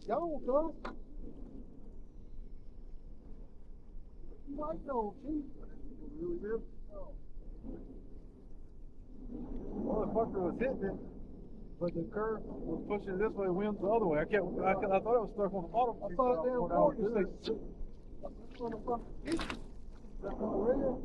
Y'all, cuz. You might know, Chief. Really good. Motherfucker was hitting it, but the curve was pushing it this way, winds the other way. I thought it was stuck on the bottom. I saw it down before you say, that's on the front. That's on the rail.